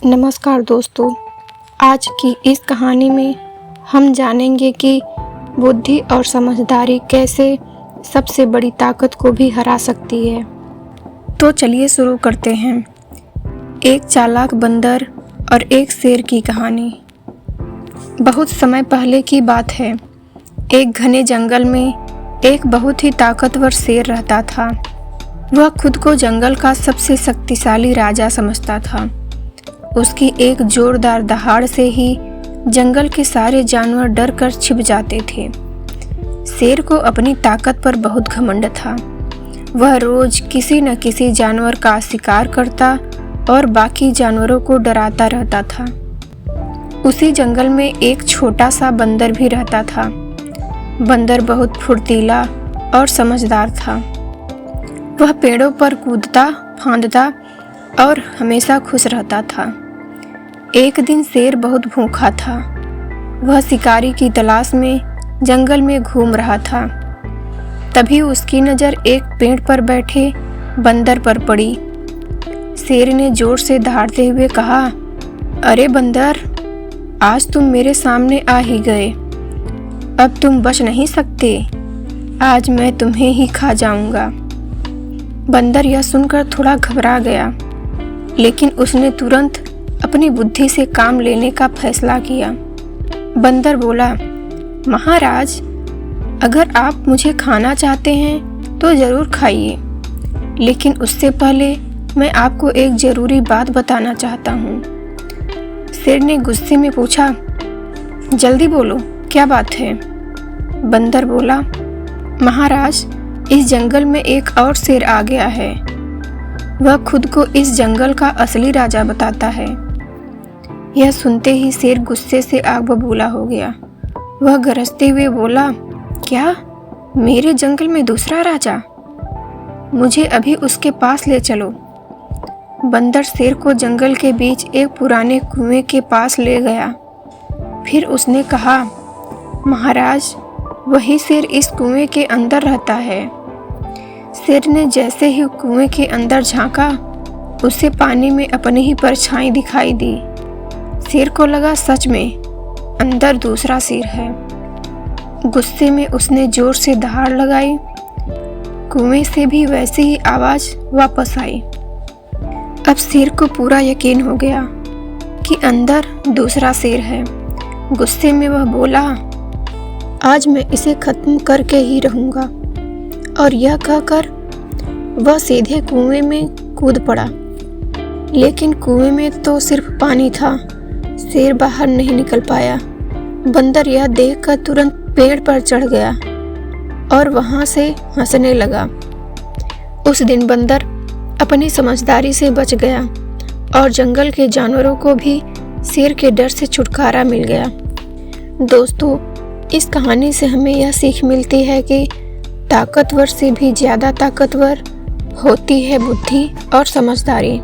नमस्कार दोस्तों, आज की इस कहानी में हम जानेंगे कि बुद्धि और समझदारी कैसे सबसे बड़ी ताकत को भी हरा सकती है। तो चलिए शुरू करते हैं। एक चालाक बंदर और एक शेर की कहानी। बहुत समय पहले की बात है। एक घने जंगल में एक बहुत ही ताकतवर शेर रहता था। वह खुद को जंगल का सबसे शक्तिशाली राजा समझता था। उसकी एक जोरदार दहाड़ से ही जंगल के सारे जानवर डर कर छिप जाते थे। शेर को अपनी ताकत पर बहुत घमंड था। वह रोज किसी न किसी जानवर का शिकार करता और बाकी जानवरों को डराता रहता था। उसी जंगल में एक छोटा सा बंदर भी रहता था। बंदर बहुत फुर्तीला और समझदार था। वह पेड़ों पर कूदता फांदता और हमेशा खुश रहता था। एक दिन शेर बहुत भूखा था। वह शिकारी की तलाश में जंगल में घूम रहा था। तभी उसकी नज़र एक पेड़ पर बैठे बंदर पर पड़ी। शेर ने जोर से दहाड़ते हुए कहा, अरे बंदर, आज तुम मेरे सामने आ ही गए। अब तुम बच नहीं सकते। आज मैं तुम्हें ही खा जाऊंगा। बंदर यह सुनकर थोड़ा घबरा गया, लेकिन उसने तुरंत अपनी बुद्धि से काम लेने का फैसला किया। बंदर बोला, महाराज, अगर आप मुझे खाना चाहते हैं तो ज़रूर खाइए, लेकिन उससे पहले मैं आपको एक ज़रूरी बात बताना चाहता हूँ। शेर ने गुस्से में पूछा, जल्दी बोलो, क्या बात है? बंदर बोला, महाराज, इस जंगल में एक और शेर आ गया है। वह खुद को इस जंगल का असली राजा बताता है। यह सुनते ही शेर गुस्से से आग बबूला हो गया। वह गरजते हुए बोला, क्या? मेरे जंगल में दूसरा राजा? मुझे अभी उसके पास ले चलो। बंदर शेर को जंगल के बीच एक पुराने कुएं के पास ले गया। फिर उसने कहा, महाराज, वही शेर इस कुएं के अंदर रहता है। शेर ने जैसे ही कुएं के अंदर झांका, उसे पानी में अपनी ही परछाई दिखाई दी। शेर को लगा सच में अंदर दूसरा शेर है। गुस्से में उसने जोर से दहाड़ लगाई। कुएं से भी वैसी ही आवाज वापस आई। अब शेर को पूरा यकीन हो गया कि अंदर दूसरा शेर है। गुस्से में वह बोला, आज मैं इसे खत्म करके ही रहूंगा। और यह कहकर वह सीधे कुएं में कूद पड़ा। लेकिन कुएं में तो सिर्फ पानी था। शेर बाहर नहीं निकल पाया। बंदर यह देखकर तुरंत पेड़ पर चढ़ गया और वहां से हंसने लगा। उस दिन बंदर अपनी समझदारी से बच गया और जंगल के जानवरों को भी शेर के डर से छुटकारा मिल गया। दोस्तों, इस कहानी से हमें यह सीख मिलती है कि ताकतवर से भी ज़्यादा ताकतवर होती है बुद्धि और समझदारी।